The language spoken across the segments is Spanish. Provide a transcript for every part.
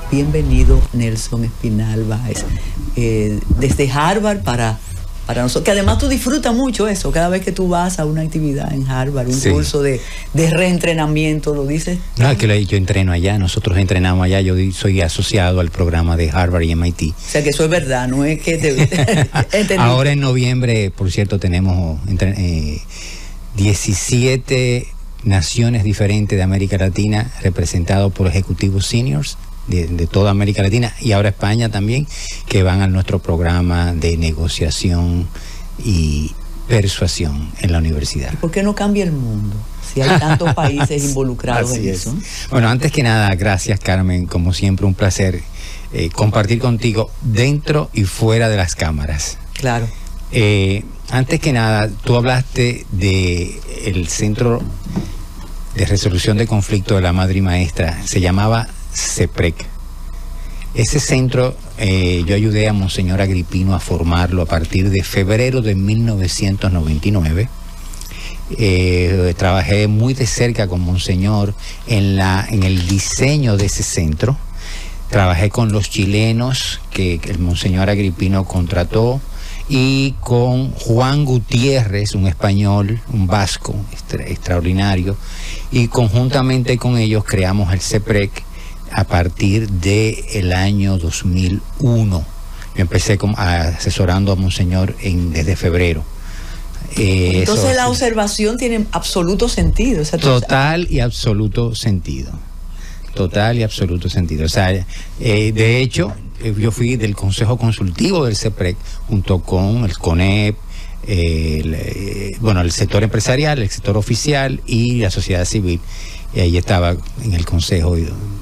Bienvenido, Nelson Espinal Báez, desde Harvard para nosotros, que además tú disfrutas mucho eso, cada vez que tú vas a una actividad en Harvard, un curso de reentrenamiento, lo dices. No, es que yo entreno allá, nosotros entrenamos allá, yo soy asociado al programa de Harvard y MIT. O sea que eso es verdad, no es que te... Ahora en noviembre, por cierto, tenemos 17 naciones diferentes de América Latina representados por ejecutivos seniors de toda América Latina, y ahora España también, que van a nuestro programa de negociación y persuasión en la universidad. ¿Y por qué no cambia el mundo si hay tantos países involucrados en eso? Bueno, antes que nada, gracias, Carmen, como siempre un placer compartir contigo dentro y fuera de las cámaras. Claro. Antes que nada, tú hablaste de el Centro de Resolución de Conflicto de la Madre y Maestra, se llamaba CEPREC. Ese centro, yo ayudé a Monseñor Agripino a formarlo a partir de febrero de 1999. Trabajé muy de cerca con Monseñor en el diseño de ese centro. Trabajé con los chilenos que el Monseñor Agripino contrató, y con Juan Gutiérrez, un español, un vasco extraordinario, y conjuntamente con ellos creamos el CEPREC a partir del año 2001. Yo empecé asesorando a Monseñor desde febrero. Entonces la observación tiene absoluto sentido. O sea, total y absoluto sentido. Total y absoluto sentido. O sea, de hecho, yo fui del Consejo Consultivo del CEPREC junto con el CONEP, el sector empresarial, el sector oficial y la sociedad civil. Y ahí estaba en el Consejo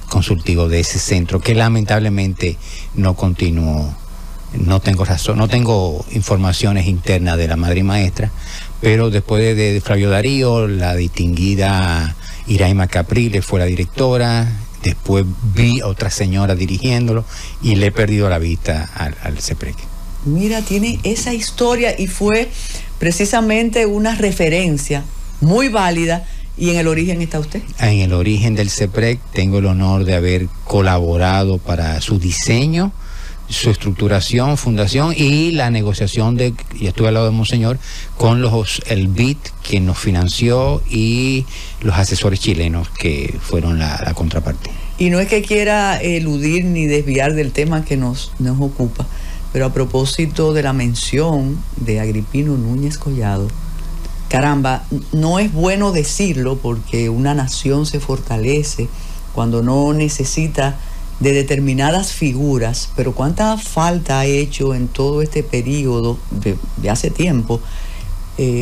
Consultivo de ese centro, que lamentablemente no continuó. No tengo informaciones internas de la Madre y Maestra, pero después de Flavio Darío, la distinguida Iraima Capriles fue la directora. Después vi a otra señora dirigiéndolo y le he perdido la vista al CEPREC. Mira, tiene esa historia y fue precisamente una referencia muy válida. ¿Y en el origen está usted? En el origen del CEPREC tengo el honor de haber colaborado para su diseño, su estructuración, fundación y la negociación y estuve al lado de Monseñor con el BID, quien nos financió, y los asesores chilenos que fueron la contraparte. Y no es que quiera eludir ni desviar del tema que nos ocupa, pero a propósito de la mención de Agripino Núñez Collado, caramba, no es bueno decirlo porque una nación se fortalece cuando no necesita de determinadas figuras, pero cuánta falta ha hecho en todo este periodo de hace tiempo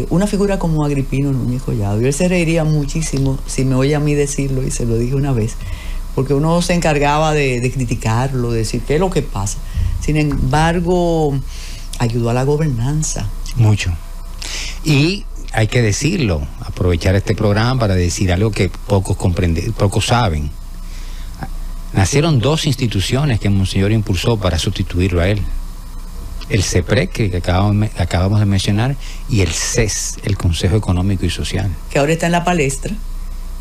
una figura como Agripino Núñez Collado. Y él se reiría muchísimo si me oye a mí decirlo, y se lo dije una vez, porque uno se encargaba de criticarlo, de decir qué es lo que pasa. Sin embargo, ayudó a la gobernanza. Mucho. Y hay que decirlo, aprovechar este programa para decir algo que pocos saben. Nacieron dos instituciones que Monseñor impulsó para sustituirlo a él. El CEPREC, que acabamos de mencionar, y el CES, el Consejo Económico y Social. Que ahora está en la palestra,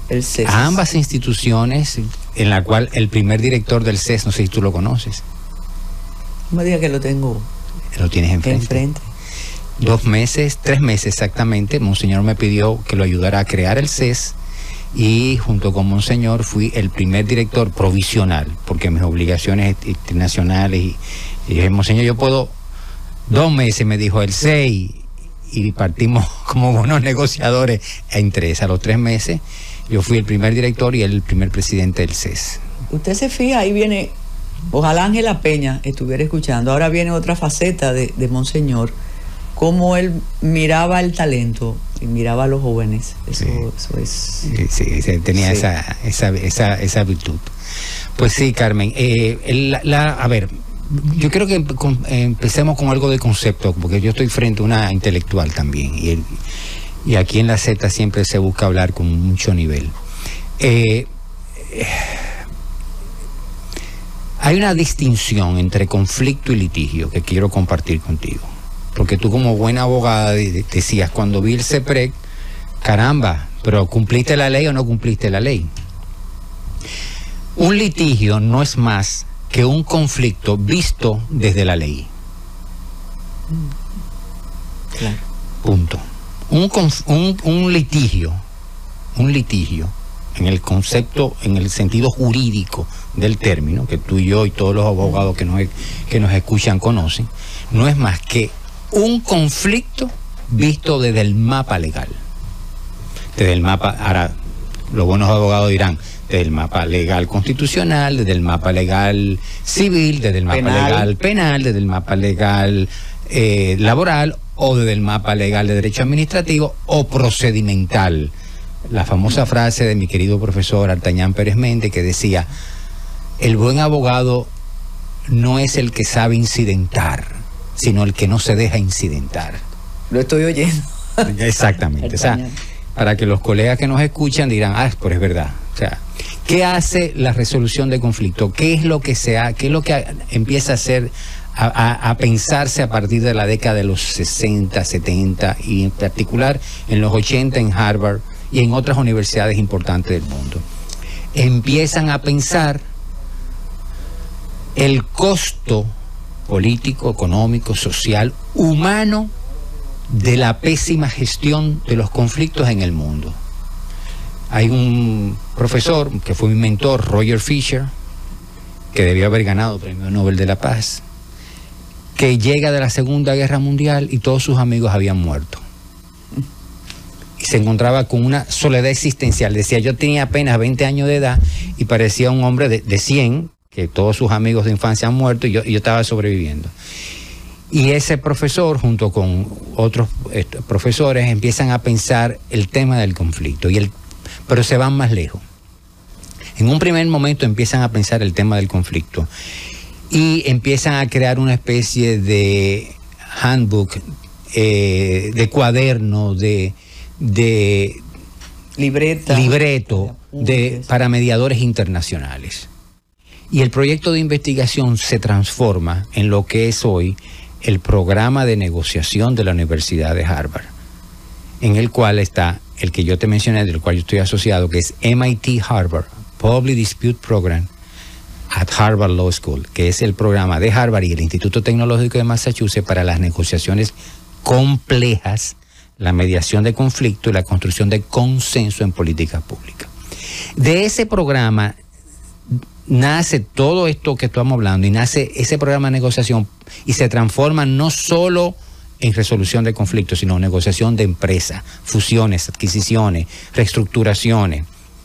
el CES. Ambas instituciones, en la cual el primer director del CES, no sé si tú lo conoces. No me diga que lo tengo. Lo tienes enfrente. 2 meses, 3 meses exactamente, Monseñor me pidió que lo ayudara a crear el CES, y junto con Monseñor fui el primer director provisional, porque mis obligaciones internacionales, y dije, Monseñor, yo puedo 2 meses, me dijo el 6, y partimos como buenos negociadores entre a los 3 meses. Yo fui el primer director y él el primer presidente del CES. Usted se fija, ahí viene, ojalá Ángela Peña estuviera escuchando, ahora viene otra faceta de Monseñor, cómo él miraba el talento y miraba a los jóvenes. Eso es... Sí, tenía esa virtud. Pues sí, Carmen. A ver, yo creo que empecemos con algo de concepto, porque yo estoy frente a una intelectual también, y aquí en la Z siempre se busca hablar con mucho nivel. Hay una distinción entre conflicto y litigio que quiero compartir contigo. Porque tú, como buena abogada, decías, cuando vi el CEPREC, caramba, pero ¿cumpliste la ley o no cumpliste la ley? Un litigio no es más que un conflicto visto desde la ley. Claro. Punto. Un litigio en el concepto, en el sentido jurídico del término, que tú y yo y todos los abogados que nos escuchan conocen, no es más que un conflicto visto desde el mapa legal. Desde el mapa, ahora los buenos abogados dirán, desde el mapa legal constitucional, desde el mapa legal civil, desde el mapa legal penal, desde el mapa legal laboral, o desde el mapa legal de derecho administrativo o procedimental. La famosa frase de mi querido profesor Artañán Pérez Méndez, que decía: el buen abogado no es el que sabe incidentar, sino el que no se deja incidentar. Lo estoy oyendo. Exactamente. O sea, para que los colegas que nos escuchan dirán, pues es verdad. O sea, ¿qué hace la resolución de conflicto? ¿Qué es lo que empieza a hacer, a pensarse a partir de la década de los 60, 70 y en particular en los 80 en Harvard y en otras universidades importantes del mundo? Empiezan a pensar el costo político, económico, social, humano de la pésima gestión de los conflictos en el mundo. Hay un profesor que fue mi mentor, Roger Fisher, que debió haber ganado el Premio Nobel de la Paz, que llega de la Segunda Guerra Mundial y todos sus amigos habían muerto. Y se encontraba con una soledad existencial. Decía, yo tenía apenas 20 años de edad y parecía un hombre de 100, que todos sus amigos de infancia han muerto y yo estaba sobreviviendo. Y ese profesor, junto con otros profesores, empiezan a pensar el tema del conflicto, pero se van más lejos. En un primer momento empiezan a pensar el tema del conflicto y empiezan a crear una especie de handbook, de cuaderno, de libreto para mediadores internacionales. Y el proyecto de investigación se transforma en lo que es hoy el programa de negociación de la Universidad de Harvard, en el cual está el que yo te mencioné, del cual yo estoy asociado, que es MIT Harvard Public Dispute Program at Harvard Law School, que es el programa de Harvard y el Instituto Tecnológico de Massachusetts para las negociaciones complejas, la mediación de conflicto y la construcción de consenso en políticas públicas. De ese programa nace todo esto que estamos hablando y nace ese programa de negociación y se transforma no solo en resolución de conflictos, sino en negociación de empresas, fusiones, adquisiciones, reestructuraciones,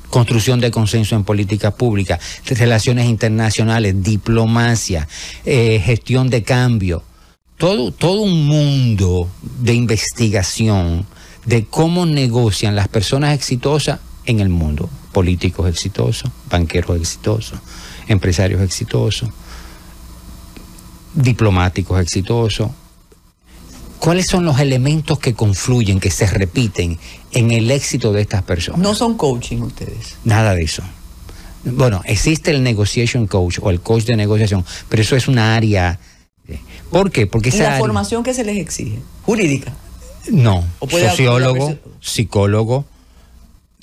construcción de consenso en política pública, relaciones internacionales, diplomacia, gestión de cambio, todo un mundo de investigación de cómo negocian las personas exitosas en el mundo. Políticos exitosos, banqueros exitosos, empresarios exitosos, diplomáticos exitosos. ¿Cuáles son los elementos que confluyen, que se repiten en el éxito de estas personas? No son coaching ustedes. Nada de eso. Bueno, existe el negotiation coach o el coach de negociación, pero eso es una área. ¿Por qué? Porque esa ¿Y la formación que se les exige? ¿Jurídica? No, sociólogo, psicólogo.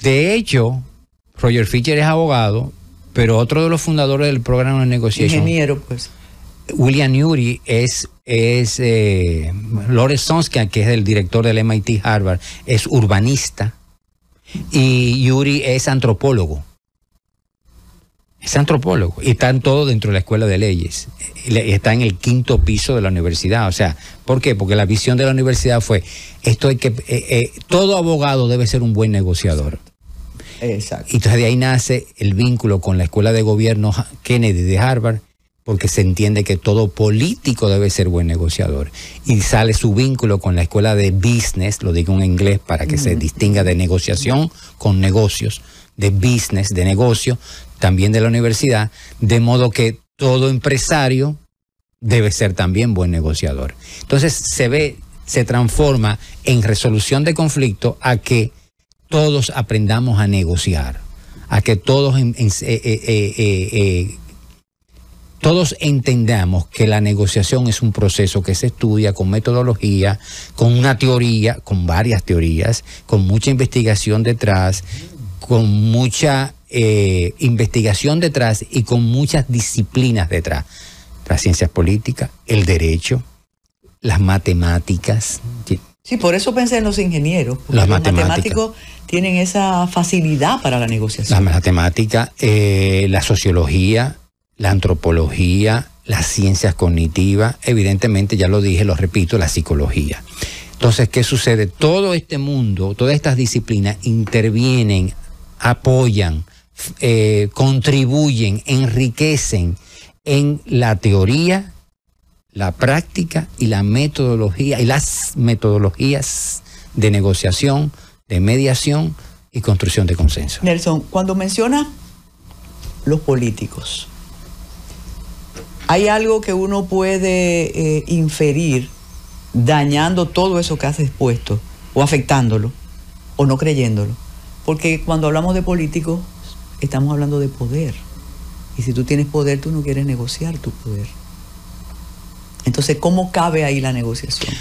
De hecho, Roger Fisher es abogado, pero otro de los fundadores del programa de negociación, ingeniero, pues. William Ury, es Lawrence Sonskian, que es el director del MIT Harvard, es urbanista, y Ury es antropólogo. Es antropólogo, y están todos dentro de la escuela de leyes. Está en el 5º piso de la universidad. O sea, ¿por qué? Porque la visión de la universidad fue, todo abogado debe ser un buen negociador. Exacto. Y entonces de ahí nace el vínculo con la Escuela de Gobierno Kennedy de Harvard, porque se entiende que todo político debe ser buen negociador. Y sale su vínculo con la Escuela de Business, lo digo en inglés para que se distinga de negociación con negocios, de business, de negocio, también de la universidad, de modo que todo empresario debe ser también buen negociador. Entonces se transforma en resolución de conflicto a que todos aprendamos a negociar, a que todos entendamos que la negociación es un proceso que se estudia con metodología, con una teoría, con varias teorías, con mucha investigación detrás, con mucha investigación detrás y con muchas disciplinas detrás. Las ciencias políticas, el derecho, las matemáticas. Sí, por eso pensé en los ingenieros. Los matemáticos tienen esa facilidad para la negociación. Las matemáticas, la sociología, la antropología, las ciencias cognitivas, evidentemente, ya lo dije, lo repito, la psicología. Entonces, ¿qué sucede? Todo este mundo, todas estas disciplinas intervienen, apoyan, contribuyen, enriquecen en la teoría, la práctica y la metodología y las metodologías de negociación, de mediación y construcción de consenso. Nelson, cuando menciona los políticos, ¿hay algo que uno puede inferir dañando todo eso que has expuesto o afectándolo o no creyéndolo? Porque cuando hablamos de políticos estamos hablando de poder, y si tú tienes poder tú no quieres negociar tu poder. Entonces, ¿cómo cabe ahí la negociación?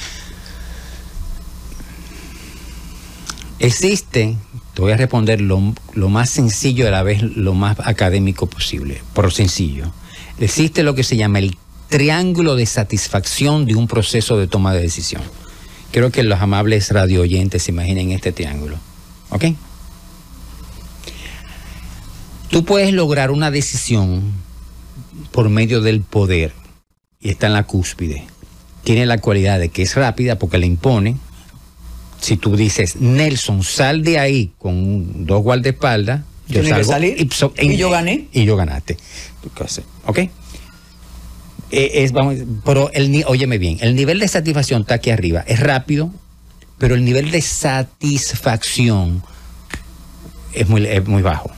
Existe, te voy a responder lo más sencillo y a la vez lo más académico posible, por sencillo. Existe lo que se llama el triángulo de satisfacción de un proceso de toma de decisión. Quiero que los amables radio oyentes se imaginen este triángulo. ¿Ok? Tú puedes lograr una decisión por medio del poder y está en la cúspide. Tiene la cualidad de que es rápida porque la impone. Si tú dices, Nelson, sal de ahí con 2 guardaespaldas, yo salgo salir, y yo gané. Y yo ganaste. ¿Ok? Pero óyeme bien, el nivel de satisfacción está aquí arriba. Es rápido, pero el nivel de satisfacción es muy bajo.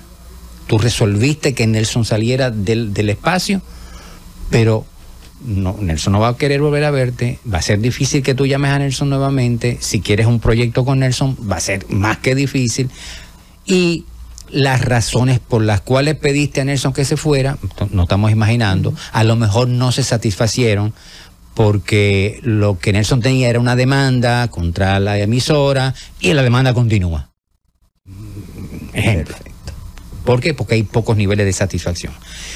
Tú resolviste que Nelson saliera del espacio, pero no, Nelson no va a querer volver a verte. Va a ser difícil que tú llames a Nelson nuevamente. Si quieres un proyecto con Nelson, va a ser más que difícil. Y las razones por las cuales pediste a Nelson que se fuera, no estamos imaginando, a lo mejor no se satisfacieron porque lo que Nelson tenía era una demanda contra la emisora y la demanda continúa. Ejemplo. ¿Por qué? Porque hay pocos niveles de satisfacción.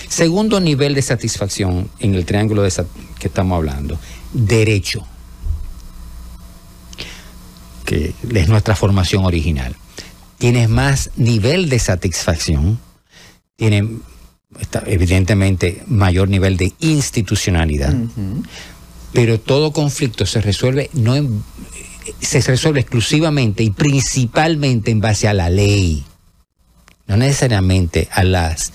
Segundo nivel de satisfacción en el triángulo que estamos hablando, derecho, que es nuestra formación original. Tienes más nivel de satisfacción, tienes evidentemente mayor nivel de institucionalidad, pero todo conflicto se resuelve se resuelve exclusivamente y principalmente en base a la ley. No necesariamente a las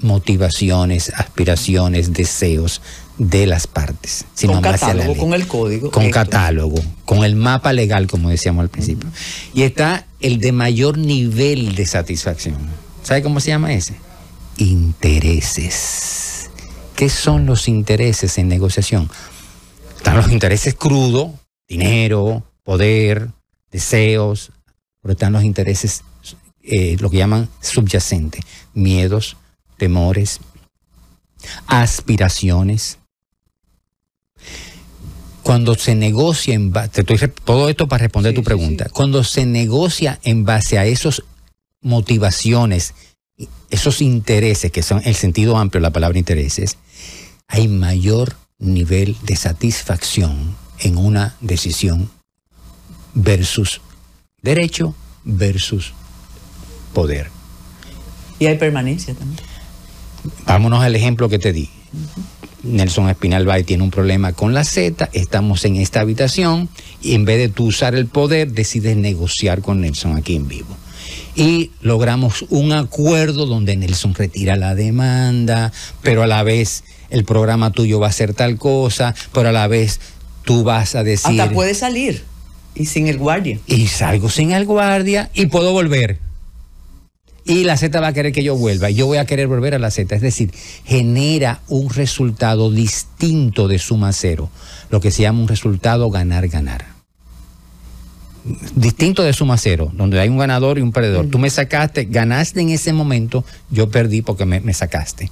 motivaciones, aspiraciones, deseos de las partes, sino con más catálogo, a la ley. con el código. Con catálogo, con el mapa legal, como decíamos al principio. Y está el de mayor nivel de satisfacción. ¿Sabe cómo se llama ese? Intereses. ¿Qué son los intereses en negociación? Están los intereses crudos, dinero, poder, deseos, pero están los intereses lo que llaman subyacente, miedos, temores, aspiraciones. Cuando se negocia todo esto para responder tu pregunta, cuando se negocia en base a esas motivaciones, esos intereses, que son el sentido amplio de la palabra intereses, hay mayor nivel de satisfacción en una decisión versus derecho versus poder. Y hay permanencia también. Vámonos al ejemplo que te di. Nelson Espinal Bay tiene un problema con la Z, estamos en esta habitación y en vez de tú usar el poder, decides negociar con Nelson aquí en vivo. Y logramos un acuerdo donde Nelson retira la demanda, pero a la vez el programa tuyo va a ser tal cosa, pero a la vez tú vas a decir... Hasta puedes salir y sin el guardia. Y salgo sin el guardia y puedo volver. Y la Z va a querer que yo vuelva, y yo voy a querer volver a la Z. Es decir, genera un resultado distinto de suma cero, lo que se llama un resultado ganar-ganar. Distinto de suma cero, donde hay un ganador y un perdedor. Tú me sacaste, ganaste en ese momento, yo perdí porque me sacaste.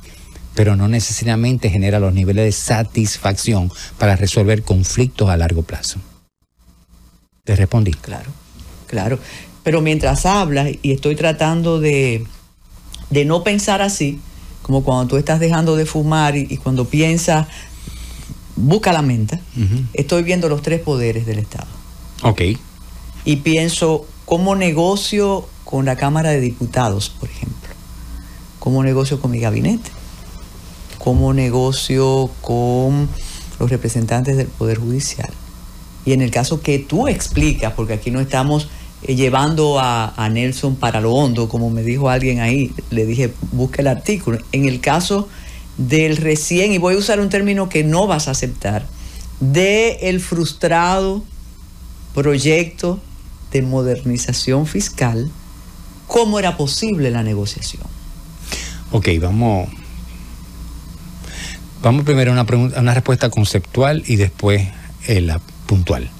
Pero no necesariamente genera los niveles de satisfacción para resolver conflictos a largo plazo. ¿Te respondí? Claro, claro. Pero mientras hablas y estoy tratando de de no pensar así, como cuando tú estás dejando de fumar y cuando piensas, busca la mente, estoy viendo los 3 poderes del Estado. Ok. Y pienso, ¿cómo negocio con la Cámara de Diputados, por ejemplo? ¿Cómo negocio con mi gabinete? ¿Cómo negocio con los representantes del Poder Judicial? Y en el caso que tú explicas, porque aquí no estamos llevando a Nelson para lo hondo, como me dijo alguien ahí, le dije, busca el artículo. En el caso del recién, y voy a usar un término que no vas a aceptar, del frustrado proyecto de modernización fiscal, ¿cómo era posible la negociación? Ok, vamos primero a una respuesta conceptual y después la puntual.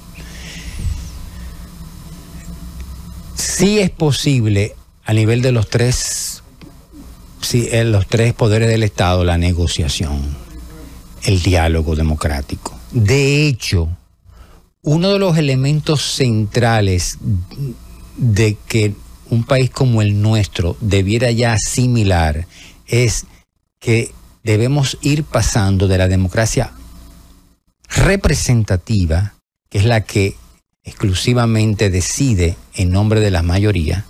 Sí es posible a nivel de los 3 poderes del Estado la negociación, el diálogo democrático. De hecho, uno de los elementos centrales de que un país como el nuestro debiera ya asimilar es que debemos ir pasando de la democracia representativa, que es la que exclusivamente decide en nombre de la mayoría,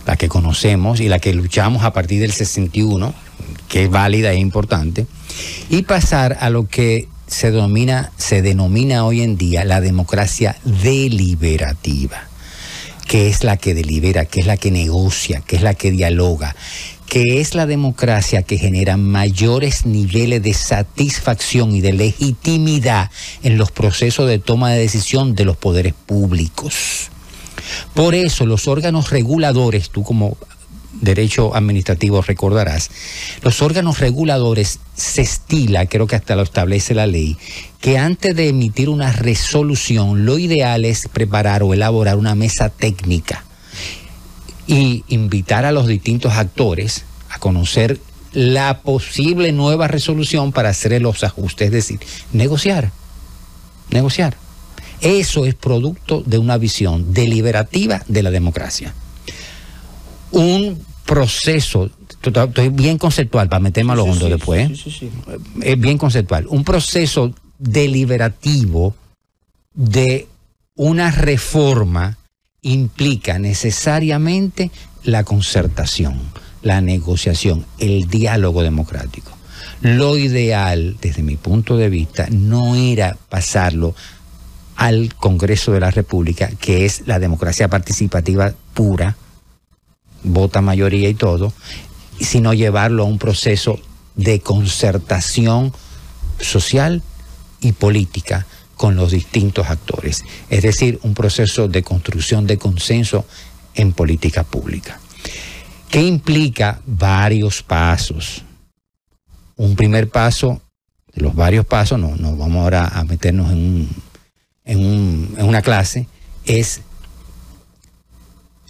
la que conocemos y la que luchamos a partir del 61, que es válida e importante, y pasar a lo que se denomina hoy en día la democracia deliberativa, que es la que delibera, que es la que negocia, que es la que dialoga, que es la democracia que genera mayores niveles de satisfacción y de legitimidad en los procesos de toma de decisión de los poderes públicos. Por eso los órganos reguladores, tú como derecho administrativo recordarás, los órganos reguladores se estila, creo que hasta lo establece la ley, que antes de emitir una resolución, lo ideal es preparar o elaborar una mesa técnica y invitar a los distintos actores a conocer la posible nueva resolución para hacer los ajustes, es decir, negociar. Eso es producto de una visión deliberativa de la democracia. Un proceso, estoy bien conceptual para meterme a lo hondo después, sí. Es bien conceptual, un proceso deliberativo de una reforma implica necesariamente la concertación, la negociación, el diálogo democrático. Lo ideal, desde mi punto de vista, no era pasarlo al Congreso de la República, que es la democracia participativa pura, vota mayoría y todo, sino llevarlo a un proceso de concertación social y política con los distintos actores. Es decir, un proceso de construcción de consenso en política pública, que implica varios pasos. Un primer paso, de los varios pasos, no vamos ahora a meternos en una clase, es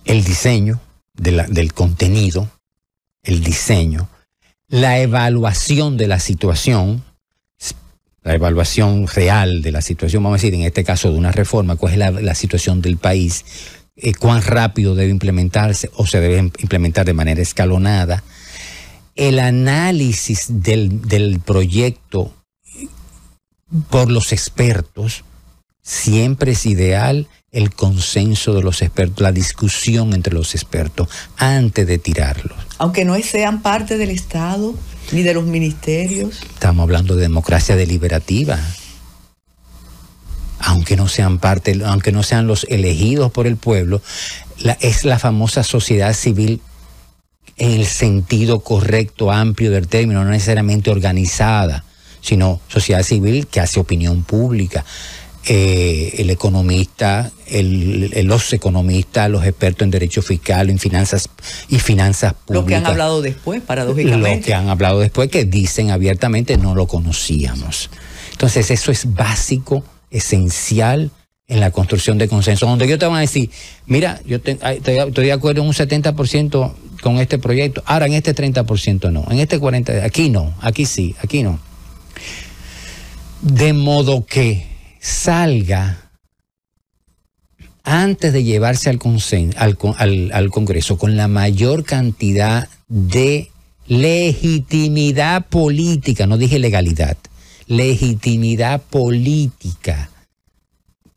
el diseño del contenido, el diseño, la evaluación de la situación, la evaluación real de la situación, vamos a decir, en este caso de una reforma, cuál es la situación del país, cuán rápido debe implementarse o se debe implementar de manera escalonada, el análisis del proyecto por los expertos. Siempre es ideal el consenso de los expertos, la discusión entre los expertos antes de tirarlos. Aunque no sean parte del Estado ni de los ministerios. Estamos hablando de democracia deliberativa. Aunque no sean parte, aunque no sean los elegidos por el pueblo, es la famosa sociedad civil en el sentido correcto, amplio del término, no necesariamente organizada, sino sociedad civil que hace opinión pública. El economista, los economistas, los expertos en derecho fiscal, en finanzas y finanzas públicas. Lo que han hablado después, paradójicamente. Lo que han hablado después, que dicen abiertamente no lo conocíamos. Entonces eso es básico, esencial en la construcción de consenso. Donde yo te voy a decir, mira, yo estoy de acuerdo en un 70% con este proyecto, ahora en este 30% no, en este 40%, aquí no, aquí sí, aquí no. De modo que salga antes de llevarse al Congreso con la mayor cantidad de legitimidad política, no dije legalidad, legitimidad política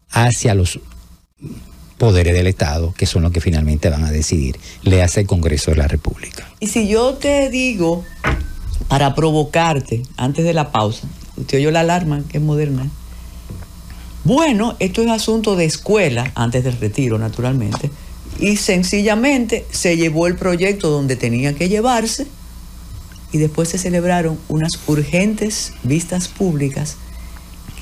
hacia los poderes del Estado, que son los que finalmente van a decidir. Le hace el Congreso de la República. Y si yo te digo, para provocarte, antes de la pausa, usted oyó la alarma, que es moderna. Bueno, esto es asunto de escuela, antes del retiro, naturalmente, y sencillamente se llevó el proyecto donde tenía que llevarse, y después se celebraron unas urgentes vistas públicas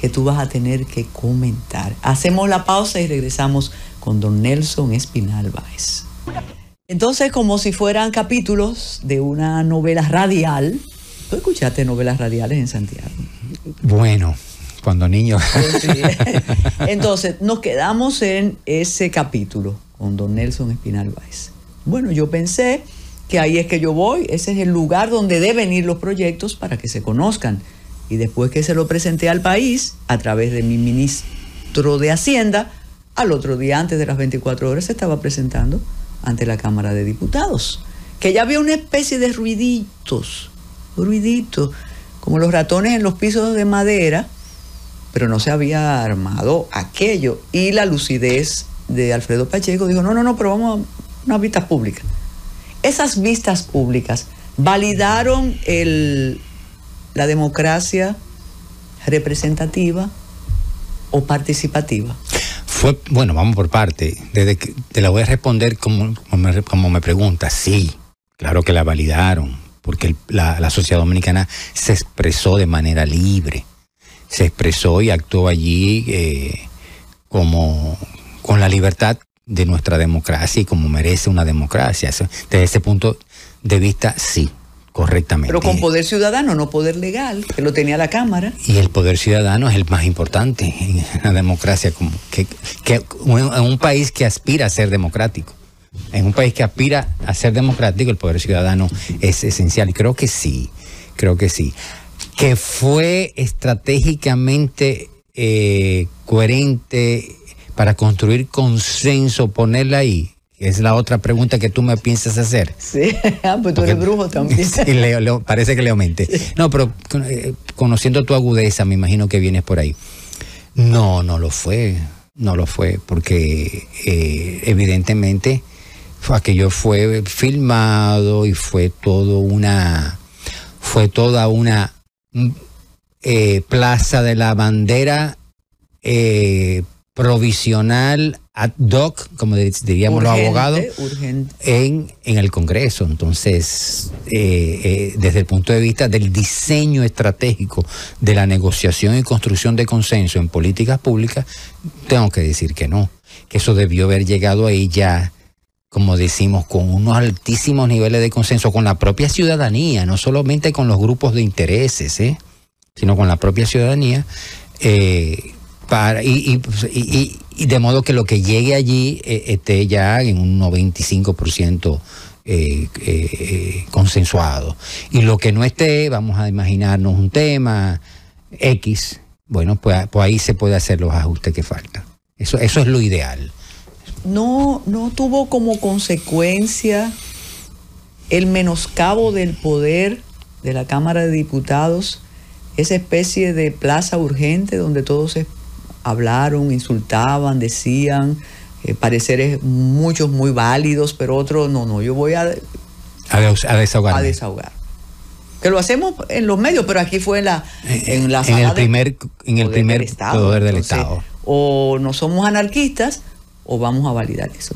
que tú vas a tener que comentar. Hacemos la pausa y regresamos con don Nelson Espinal Báez. Entonces, como si fueran capítulos de una novela radial. ¿Tú escuchaste novelas radiales en Santiago? Bueno, cuando niño. Sí. Entonces, nos quedamos en ese capítulo con don Nelson Espinal Báez. Bueno, yo pensé que ahí es que yo voy, ese es el lugar donde deben ir los proyectos para que se conozcan. Y después que se lo presenté al país, a través de mi ministro de Hacienda, al otro día, antes de las 24 horas, se estaba presentando ante la Cámara de Diputados. Que ya había una especie de ruiditos, como los ratones en los pisos de madera, pero no se había armado aquello. Y la lucidez de Alfredo Pacheco dijo, no, pero vamos a una vista pública. Esas vistas públicas validaron la democracia representativa o participativa. Bueno, vamos por parte. Desde que te la voy a responder como me preguntas. Sí, claro que la validaron, porque la sociedad dominicana se expresó de manera libre. Se expresó y actuó allí con la libertad de nuestra democracia y como merece una democracia. Desde ese punto de vista, sí, correctamente. Pero con poder ciudadano, no poder legal, que lo tenía la Cámara. Y el poder ciudadano es el más importante en la democracia, como que en un país que aspira a ser democrático. En un país que aspira a ser democrático, el poder ciudadano es esencial. Y creo que sí. Que fue estratégicamente coherente para construir consenso, ponerla ahí. Es la otra pregunta que tú me piensas hacer. Sí, pues tú eres brujo también. Sí, parece que le aumente. No, pero conociendo tu agudeza, me imagino que vienes por ahí. No lo fue, porque evidentemente aquello fue filmado y fue toda una Plaza de la Bandera provisional ad hoc, como diríamos los abogados, en el Congreso. Entonces, desde el punto de vista del diseño estratégico de la negociación y construcción de consenso en políticas públicas, tengo que decir que no, que eso debió haber llegado ahí ya, como decimos, con unos altísimos niveles de consenso con la propia ciudadanía, no solamente con los grupos de intereses, sino con la propia ciudadanía, y de modo que lo que llegue allí esté ya en un 95% consensuado. Y lo que no esté, vamos a imaginarnos un tema X, bueno, pues ahí se puede hacer los ajustes que faltan. Eso es lo ideal. No tuvo como consecuencia el menoscabo del poder de la Cámara de Diputados, esa especie de plaza urgente donde todos se hablaron, insultaban, decían pareceres muchos muy válidos, pero otros no, yo voy a desahogar. Que lo hacemos en los medios, pero aquí fue en la sala en el primer poder del Estado. O no somos anarquistas o vamos a validar eso.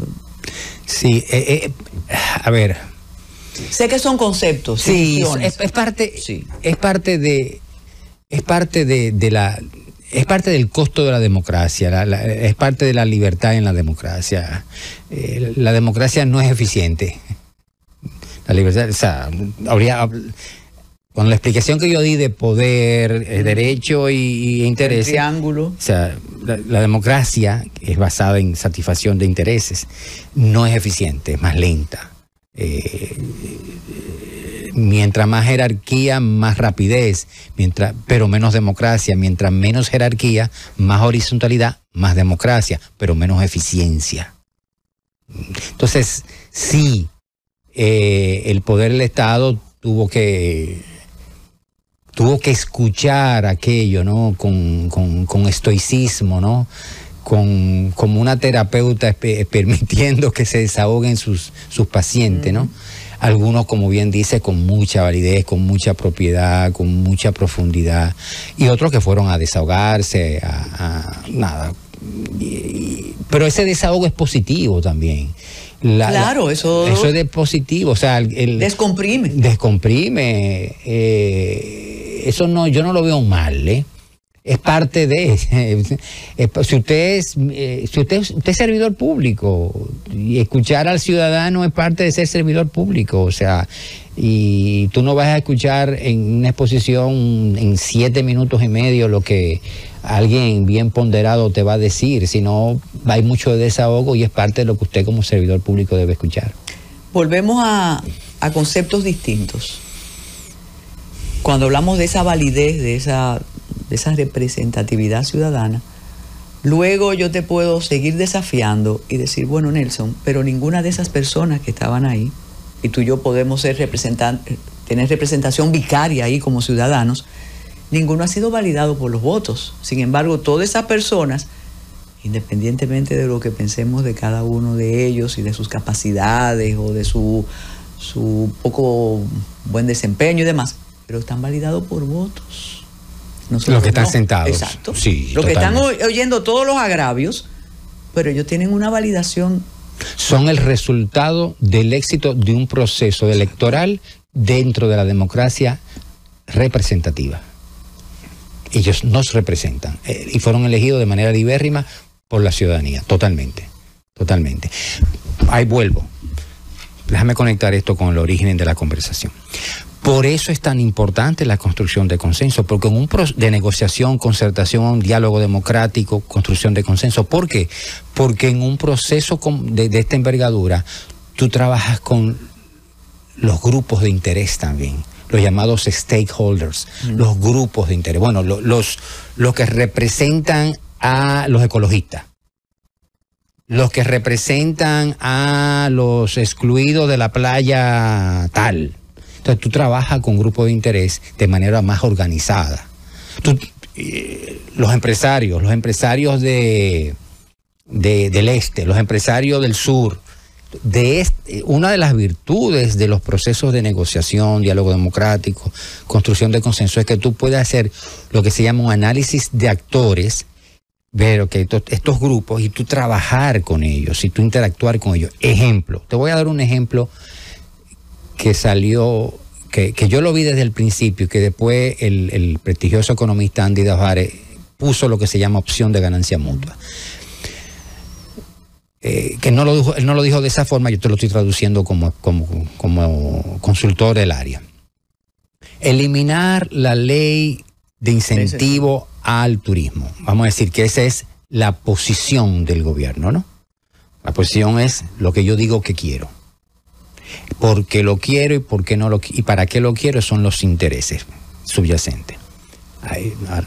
Sí, a ver. Sé que son conceptos. Sí, es parte del costo de la democracia, es parte de la libertad en la democracia. La democracia no es eficiente. La libertad, o sea, con la explicación que yo di de poder, derecho y interés. El triángulo. O sea, la democracia es basada en satisfacción de intereses. No es eficiente, es más lenta. mientras más jerarquía, más rapidez, pero menos democracia. Mientras menos jerarquía, más horizontalidad, más democracia, pero menos eficiencia. Entonces, sí, el poder del Estado tuvo que escuchar aquello, ¿no? Con estoicismo, ¿no? Como una terapeuta permitiendo que se desahoguen sus pacientes, ¿no? Algunos, como bien dice, con mucha validez, con mucha propiedad, con mucha profundidad, y otros que fueron a desahogarse, nada. Pero ese desahogo es positivo también. Claro, eso es positivo, o sea, descomprime. Descomprime. Eso no, yo no lo veo mal, ¿eh? Es parte de... si usted es servidor público, y escuchar al ciudadano es parte de ser servidor público, o sea, y tú no vas a escuchar en una exposición en 7 minutos y medio lo que alguien bien ponderado te va a decir, sino hay mucho de desahogo y es parte de lo que usted como servidor público debe escuchar. Volvemos a conceptos distintos. Cuando hablamos de esa validez, de esa representatividad ciudadana, luego yo te puedo seguir desafiando y decir, bueno, Nelson, pero ninguna de esas personas que estaban ahí, y tú y yo podemos ser tener representación vicaria ahí como ciudadanos, ninguno ha sido validado por los votos. Sin embargo, todas esas personas, independientemente de lo que pensemos de cada uno de ellos y de sus capacidades o de su poco buen desempeño y demás, pero están validados por votos. Nosotros los que están sentados. Exacto. Sí, los que están oyendo todos los agravios, pero ellos tienen una validación. Son el resultado del éxito de un proceso electoral dentro de la democracia representativa. Ellos nos representan y fueron elegidos de manera libérrima por la ciudadanía, totalmente. Ahí vuelvo. Déjame conectar esto con el origen de la conversación. Por eso es tan importante la construcción de consenso, porque en un proceso de negociación, concertación, diálogo democrático, construcción de consenso. ¿Por qué? Porque en un proceso de esta envergadura, tú trabajas con los grupos de interés también, los llamados stakeholders, los grupos de interés. Bueno, los que representan a los ecologistas, los que representan a los excluidos de la playa tal. Entonces tú trabajas con grupos de interés de manera más organizada. Los empresarios del este, los empresarios del sur, una de las virtudes de los procesos de negociación, diálogo democrático, construcción de consenso, es que tú puedes hacer lo que se llama un análisis de actores, ver que estos grupos, y tú trabajar con ellos, y tú interactuar con ellos. Ejemplo, te voy a dar un ejemplo que salió, que yo lo vi desde el principio, que después el prestigioso economista Andy Dajare puso lo que se llama opción de ganancia mutua. Que él no lo dijo de esa forma, yo te lo estoy traduciendo como consultor del área. Eliminar la ley de incentivo al turismo. Vamos a decir que esa es la posición del gobierno, ¿no? La posición es lo que yo digo que quiero. Porque lo quiero y porque no lo quiero, y para qué lo quiero son los intereses subyacentes.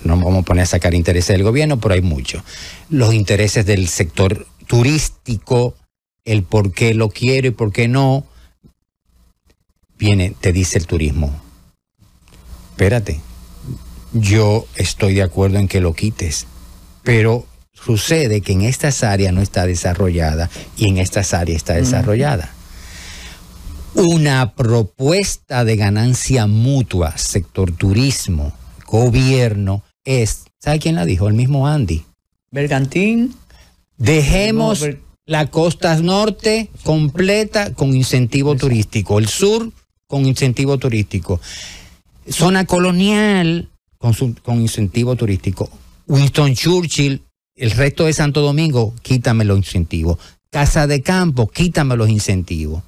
No vamos a poner a sacar intereses del gobierno, pero hay muchos. Los intereses del sector turístico, el por qué lo quiero y por qué no, te dice el turismo. Espérate, yo estoy de acuerdo en que lo quites, pero sucede que en estas áreas no está desarrollada y en estas áreas está desarrollada. Una propuesta de ganancia mutua, sector turismo, gobierno, ¿sabe quién la dijo? El mismo Andy. Bergantín. Dejemos la costa norte completa con incentivo turístico, el sur con incentivo turístico, zona colonial con incentivo turístico, Winston Churchill, el resto de Santo Domingo, quítame los incentivos, Casa de Campo, quítame los incentivos.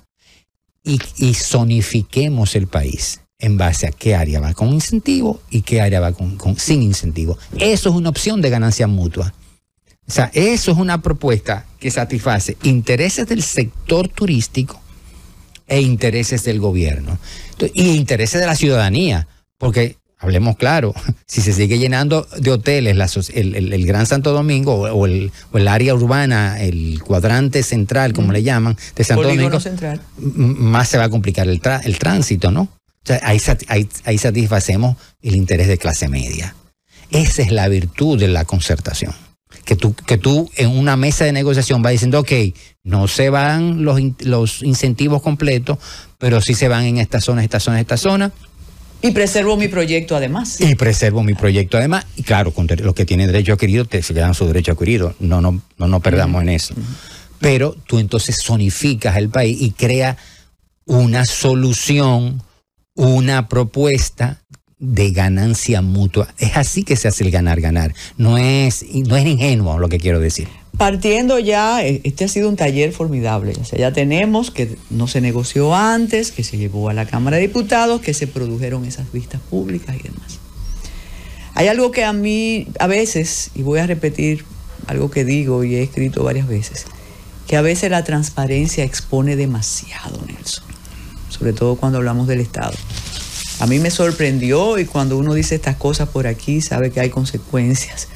Y zonifiquemos el país en base a qué área va con incentivo y qué área va sin incentivo. Eso es una opción de ganancia mutua. O sea, eso es una propuesta que satisface intereses del sector turístico e intereses del gobierno. Y intereses de la ciudadanía, porque hablemos claro, si se sigue llenando de hoteles el Gran Santo Domingo o el área urbana, el cuadrante central, como le llaman, de Santo Domingo, central, más se va a complicar el tránsito, ¿no? O sea, ahí satisfacemos el interés de clase media. Esa es la virtud de la concertación. Que tú en una mesa de negociación vas diciendo, ok, no se van los incentivos completos, pero sí se van en esta zona, esta zona, esta zona. Y preservo mi proyecto además. Y preservo mi proyecto además. Y claro, con los que tienen derecho adquirido, se quedan su derecho adquirido. No perdamos en eso. Pero tú entonces zonificas el país y creas una solución, una propuesta de ganancia mutua. Es así que se hace el ganar-ganar. No es ingenuo lo que quiero decir. Partiendo ya, este ha sido un taller formidable. O sea, ya tenemos que no se negoció antes, que se llevó a la Cámara de Diputados, que se produjeron esas vistas públicas y demás. Hay algo que a mí, a veces, y voy a repetir algo que digo y he escrito varias veces, que a veces la transparencia expone demasiado, Nelson. Sobre todo cuando hablamos del Estado. A mí me sorprendió, y cuando uno dice estas cosas por aquí, sabe que hay consecuencias.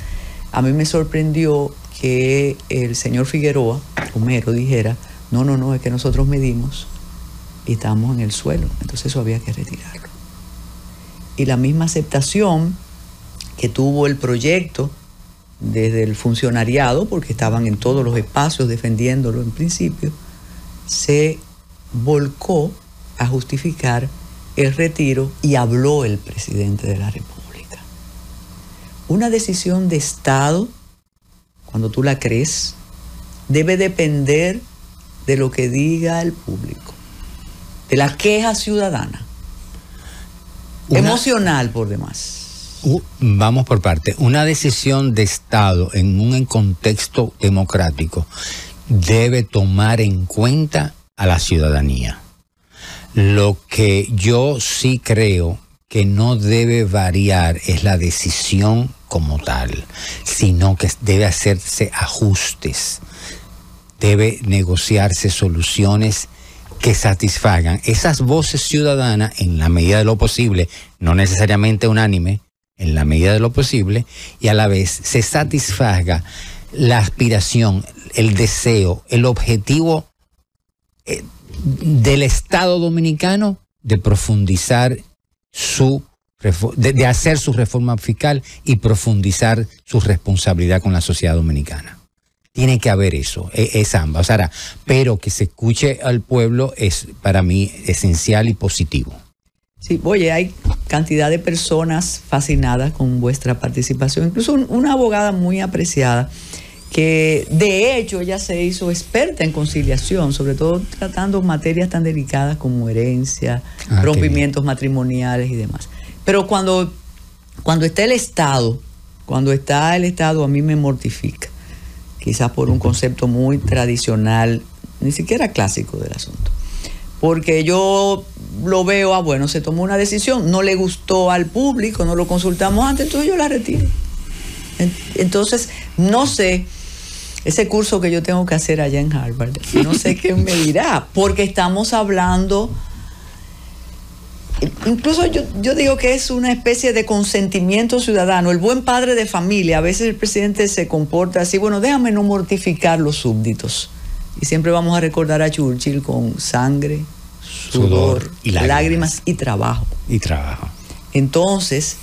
A mí me sorprendió que el señor Figueroa, Homero, dijera, no, es que nosotros medimos y estábamos en el suelo, entonces eso había que retirarlo. Y la misma aceptación que tuvo el proyecto desde el funcionariado, porque estaban en todos los espacios defendiéndolo en principio, se volcó a justificar el retiro y habló el presidente de la República. Una decisión de Estado, cuando tú la crees, debe depender de lo que diga el público, de la queja ciudadana, emocional por demás. Vamos por parte. Una decisión de Estado en un contexto democrático debe tomar en cuenta a la ciudadanía. Lo que yo sí creo que no debe variar es la decisión como tal, sino que debe hacerse ajustes, debe negociarse soluciones que satisfagan esas voces ciudadanas en la medida de lo posible, no necesariamente unánime, en la medida de lo posible, y a la vez se satisfaga la aspiración, el deseo, el objetivo del Estado dominicano de profundizar de hacer su reforma fiscal y profundizar su responsabilidad con la sociedad dominicana. Tiene que haber eso, es ambas. Ahora, pero que se escuche al pueblo es para mí esencial y positivo. Sí, oye, hay cantidad de personas fascinadas con vuestra participación, incluso una abogada muy apreciada, que de hecho ella se hizo experta en conciliación, sobre todo tratando materias tan delicadas como herencia, rompimientos matrimoniales y demás. Pero cuando está el Estado, a mí me mortifica, quizás por un concepto muy tradicional, ni siquiera clásico del asunto. Porque yo lo veo, bueno, se tomó una decisión, no le gustó al público, no lo consultamos antes, entonces yo la retiro. Entonces, no sé, ese curso que yo tengo que hacer allá en Harvard, no sé qué me dirá, porque estamos hablando, incluso yo digo que es una especie de consentimiento ciudadano. El buen padre de familia, a veces el presidente se comporta así, bueno, déjame no mortificar los súbditos. Y siempre vamos a recordar a Churchill con sangre, sudor y lágrimas y trabajo. Entonces,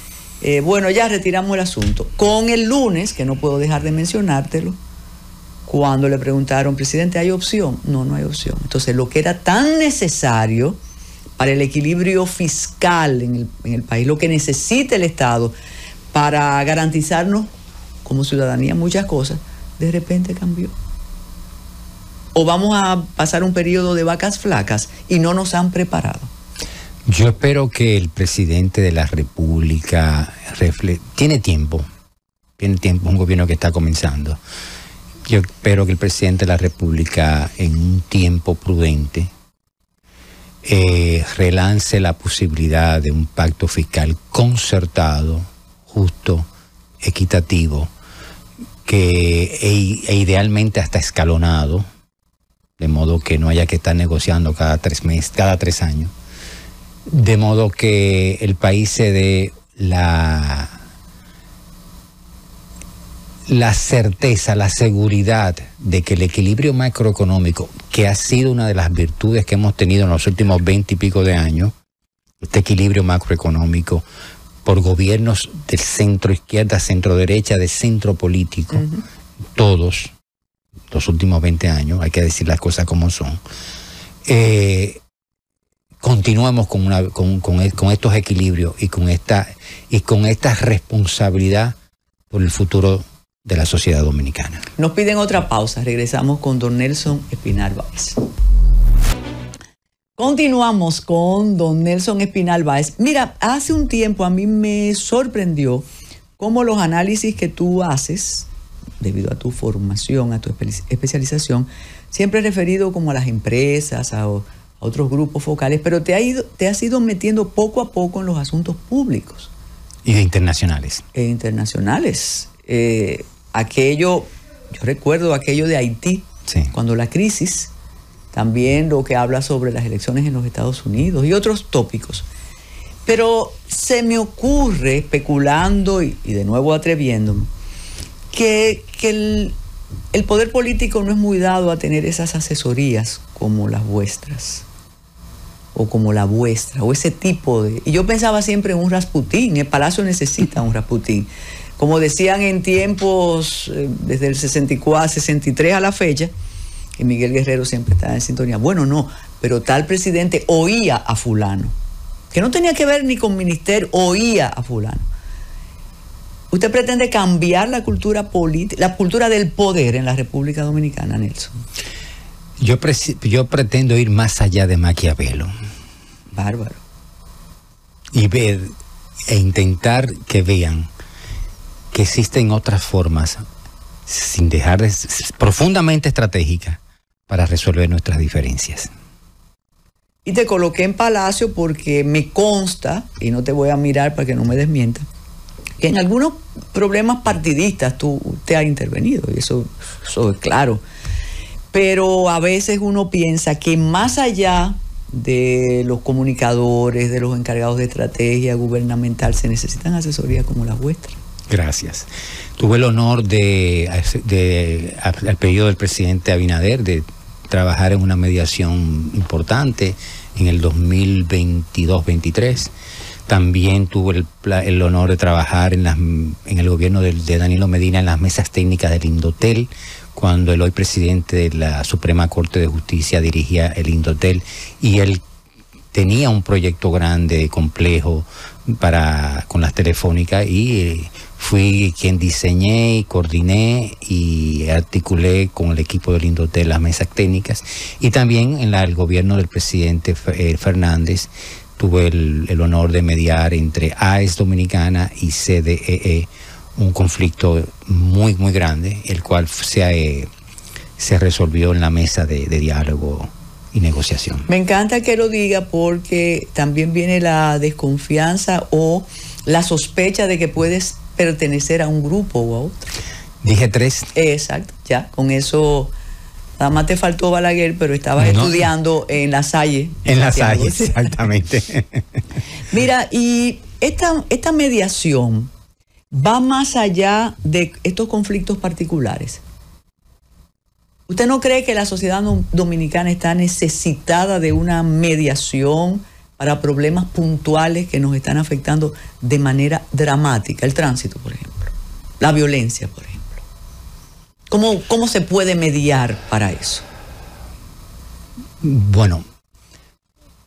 bueno, ya retiramos el asunto. Con el lunes, que no puedo dejar de mencionártelo, cuando le preguntaron, presidente, ¿hay opción? No hay opción. Entonces, lo que era tan necesario para el equilibrio fiscal en el país, lo que necesita el Estado para garantizarnos como ciudadanía muchas cosas, de repente cambió. O vamos a pasar un periodo de vacas flacas y no nos han preparado. Yo espero que el presidente de la República tiene tiempo, un gobierno que está comenzando. Yo espero que el presidente de la República, en un tiempo prudente, relance la posibilidad de un pacto fiscal concertado, justo, equitativo, e idealmente hasta escalonado, de modo que no haya que estar negociando cada 3 meses, cada 3 años, de modo que el país se dé la certeza, la seguridad de que el equilibrio macroeconómico, que ha sido una de las virtudes que hemos tenido en los últimos 20 y pico de años, este equilibrio macroeconómico por gobiernos del centro izquierda, centro derecha, de centro político, todos los últimos 20 años, hay que decir las cosas como son, continuemos con estos equilibrios y con esta responsabilidad por el futuro de la sociedad dominicana. Nos piden otra pausa. Regresamos con don Nelson Espinal Báez. Continuamos con don Nelson Espinal Báez. Mira, hace un tiempo a mí me sorprendió cómo los análisis que tú haces, debido a tu formación, a tu especialización, siempre referido como a las empresas, a otros grupos focales, pero te has ido metiendo poco a poco en los asuntos públicos. Y internacionales. Internacionales. Yo recuerdo aquello de Haití, sí, cuando la crisis, también lo que habla sobre las elecciones en los Estados Unidos y otros tópicos. Pero se me ocurre, especulando y de nuevo atreviéndome, que el poder político no es muy dado a tener esas asesorías como las vuestras, o como la vuestra, o ese tipo de... Y yo pensaba siempre en un Rasputín. El Palacio necesita un Rasputín. Como decían en tiempos, desde el 64, 63 a la fecha, y Miguel Guerrero siempre estaba en sintonía. Bueno, no, pero tal presidente oía a fulano, que no tenía que ver ni con ministerio, oía a fulano. ¿Usted pretende cambiar la cultura política, la cultura del poder en la República Dominicana, Nelson? Yo pretendo ir más allá de Maquiavelo. Bárbaro. Y ver e intentar que vean que existen otras formas, sin dejar de ser profundamente estratégicas, para resolver nuestras diferencias. Y te coloqué en Palacio porque me consta, y no te voy a mirar para que no me desmienta, que en algunos problemas partidistas tú te has intervenido, y eso es claro. Pero a veces uno piensa que más allá de los comunicadores, de los encargados de estrategia gubernamental, se necesitan asesorías como la vuestra. Gracias. Tuve el honor al pedido del presidente Abinader, de trabajar en una mediación importante en el 2022-23. También tuve el honor de trabajar en el gobierno de Danilo Medina en las mesas técnicas del Indotel, cuando el hoy presidente de la Suprema Corte de Justicia dirigía el Indotel, y él tenía un proyecto grande, complejo, con las telefónicas, y fui quien diseñé y coordiné y articulé con el equipo del Indotel las mesas técnicas. Y también en el gobierno del presidente Fernández tuve el honor de mediar entre AES Dominicana y CDEE un conflicto muy, muy grande, el cual se resolvió en la mesa de diálogo y negociación. Me encanta que lo diga, porque también viene la desconfianza o la sospecha de que puedes pertenecer a un grupo o a otro. Dije 3. Exacto, ya, con eso nada más te faltó Balaguer, pero estabas estudiando en La Salle. En La Salle, exactamente. Mira, y esta mediación va más allá de estos conflictos particulares. ¿Usted no cree que la sociedad dominicana está necesitada de una mediación para problemas puntuales que nos están afectando de manera dramática? El tránsito, por ejemplo. La violencia, por ejemplo. ¿Cómo se puede mediar para eso? Bueno,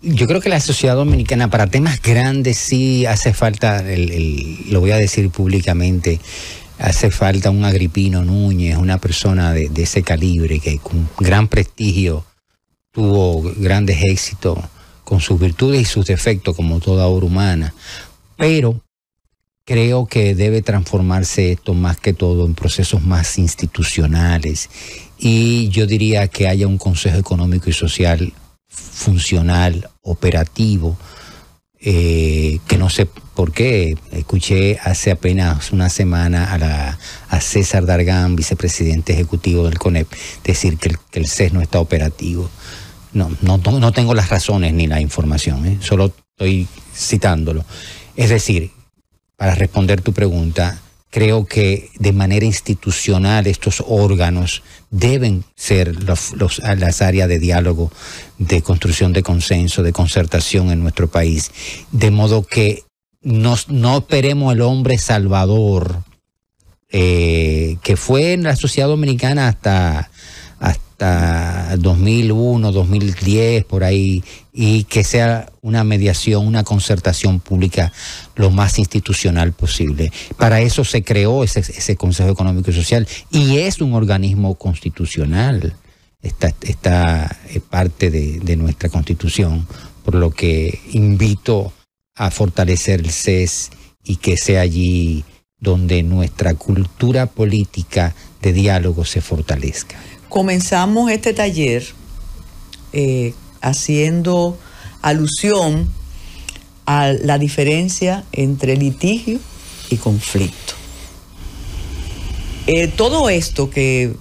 yo creo que la sociedad dominicana para temas grandes sí hace falta, lo voy a decir públicamente, hace falta un Agripino Núñez, una persona de ese calibre que con gran prestigio tuvo grandes éxitos con sus virtudes y sus defectos como toda obra humana, pero creo que debe transformarse esto más que todo en procesos más institucionales, y yo diría que haya un Consejo Económico y Social funcional, operativo, que no sé por qué. Escuché hace apenas una semana a César Dargan, vicepresidente ejecutivo del CONEP, decir que el CES no está operativo. No tengo las razones ni la información, solo estoy citándolo. Es decir, para responder tu pregunta, creo que de manera institucional estos órganos deben ser las áreas de diálogo, de construcción de consenso, de concertación en nuestro país, de modo que no esperemos el hombre salvador que fue en la sociedad dominicana hasta 2001, 2010, por ahí, y que sea una mediación, una concertación pública lo más institucional posible. Para eso se creó ese Consejo Económico y Social, y es un organismo constitucional. Está parte de nuestra Constitución, por lo que invito a fortalecer el CES y que sea allí donde nuestra cultura política de diálogo se fortalezca. Comenzamos este taller haciendo alusión a la diferencia entre litigio y conflicto. Todo esto que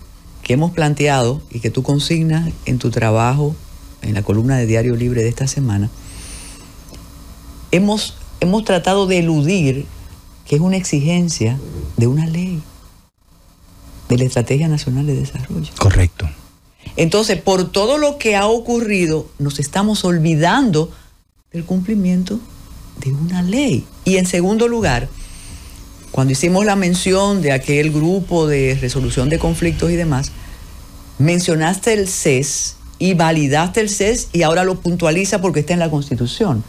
hemos planteado y que tú consignas en tu trabajo, en la columna de Diario Libre de esta semana, hemos tratado de eludir que es una exigencia de una ley, de la Estrategia Nacional de Desarrollo. Correcto. Entonces, por todo lo que ha ocurrido, nos estamos olvidando del cumplimiento de una ley. Y en segundo lugar, cuando hicimos la mención de aquel grupo de resolución de conflictos y demás, mencionaste el CES y validaste el CES y ahora lo puntualiza porque está en la Constitución.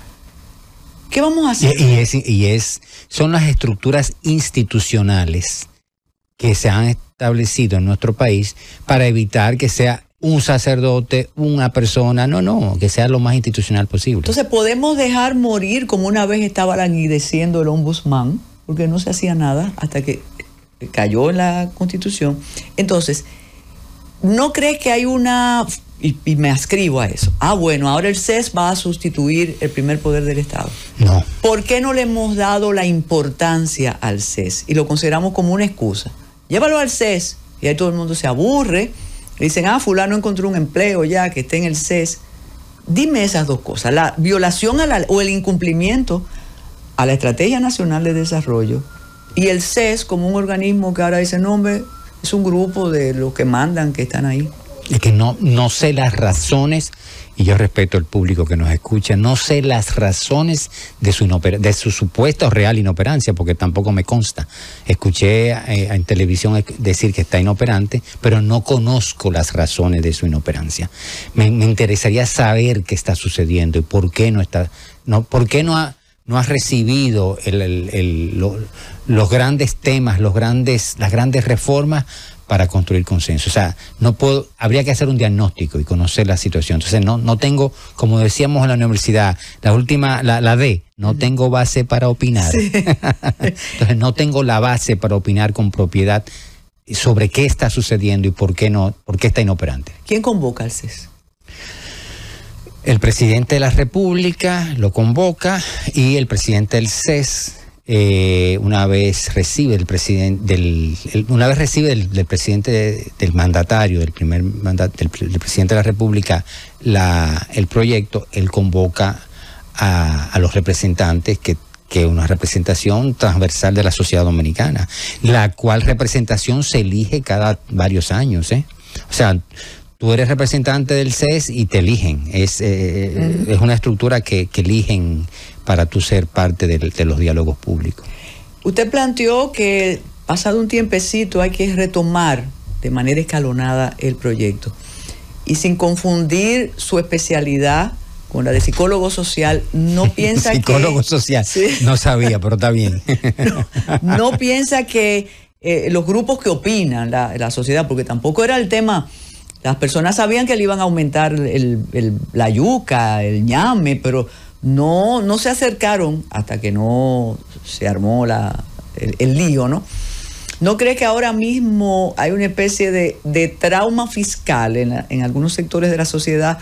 ¿Qué vamos a hacer? Son las estructuras institucionales que se han establecido en nuestro país para evitar que sea un sacerdote, una persona, que sea lo más institucional posible. Entonces podemos dejar morir como una vez estaba languideciendo el ombudsman, porque no se hacía nada hasta que cayó en la Constitución. Entonces, ¿no crees que hay una... Y me ascribo a eso. Bueno, ahora el CES va a sustituir el primer poder del Estado. No. ¿Por qué no le hemos dado la importancia al CES y lo consideramos como una excusa? Llévalo al CES y ahí todo el mundo se aburre. Le dicen, fulano encontró un empleo ya que esté en el CES. Dime esas dos cosas, la violación o el incumplimiento a la Estrategia Nacional de Desarrollo y el CES como un organismo que ahora dice, no hombre, es un grupo de los que mandan que están ahí. Es que no sé las razones, y yo respeto al público que nos escucha, no sé las razones de su supuesta o real inoperancia, porque tampoco me consta. Escuché en televisión decir que está inoperante, pero no conozco las razones de su inoperancia. Me interesaría saber qué está sucediendo y por qué no está, por qué no ha recibido los grandes temas, las grandes reformas para construir consenso. O sea, habría que hacer un diagnóstico y conocer la situación. Entonces no tengo, como decíamos en la universidad, la D, no tengo base para opinar. Sí. Entonces no tengo la base para opinar con propiedad sobre qué está sucediendo y por qué está inoperante. ¿Quién convoca al CES? El presidente de la República lo convoca y el presidente del CES una vez recibe del presidente del mandatario, del presidente de la República el proyecto, él convoca a los representantes que es una representación transversal de la sociedad dominicana, la cual representación se elige cada varios años, O sea, tú eres representante del CES y te eligen. Es una estructura que eligen para tú ser parte de los diálogos públicos. Usted planteó que pasado un tiempecito hay que retomar de manera escalonada el proyecto. Y sin confundir su especialidad con la de psicólogo social, no piensa psicólogo social, ¿sí? No sabía, pero está bien. No piensa que los grupos que opinan, la sociedad, porque tampoco era el tema... Las personas sabían que le iban a aumentar la yuca, el ñame, pero no se acercaron hasta que no se armó el lío, ¿no? ¿No cree que ahora mismo hay una especie de trauma fiscal en algunos sectores de la sociedad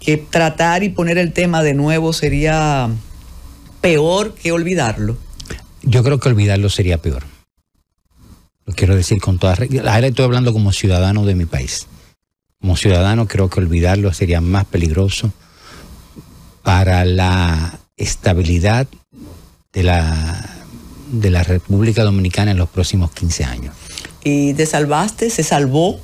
que tratar y poner el tema de nuevo sería peor que olvidarlo? Yo creo que olvidarlo sería peor. Lo quiero decir con toda... Ahora estoy hablando como ciudadano de mi país. Como ciudadano creo que olvidarlo sería más peligroso para la estabilidad de la República Dominicana en los próximos 15 años. Y te salvaste, se salvó,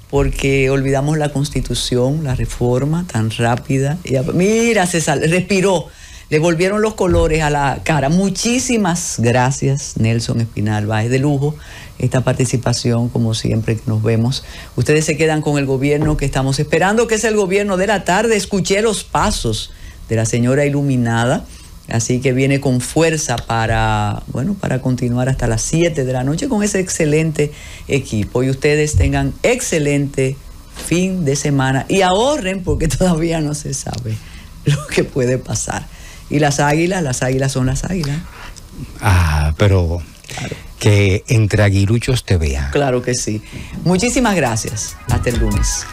porque olvidamos la Constitución, la reforma tan rápida. Y, mira, respiró, le volvieron los colores a la cara. Muchísimas gracias, Nelson Espinal. Es de lujo esta participación, como siempre que nos vemos. Ustedes se quedan con el gobierno que estamos esperando, que es el gobierno de la tarde. Escuché los pasos de la señora iluminada, así que viene con fuerza para continuar hasta las 7 de la noche con ese excelente equipo. Y ustedes tengan excelente fin de semana y ahorren, porque todavía no se sabe lo que puede pasar. Y las águilas son las águilas. Pero claro, que entre aguiluchos te vean. Claro que sí. Muchísimas gracias. Hasta el lunes.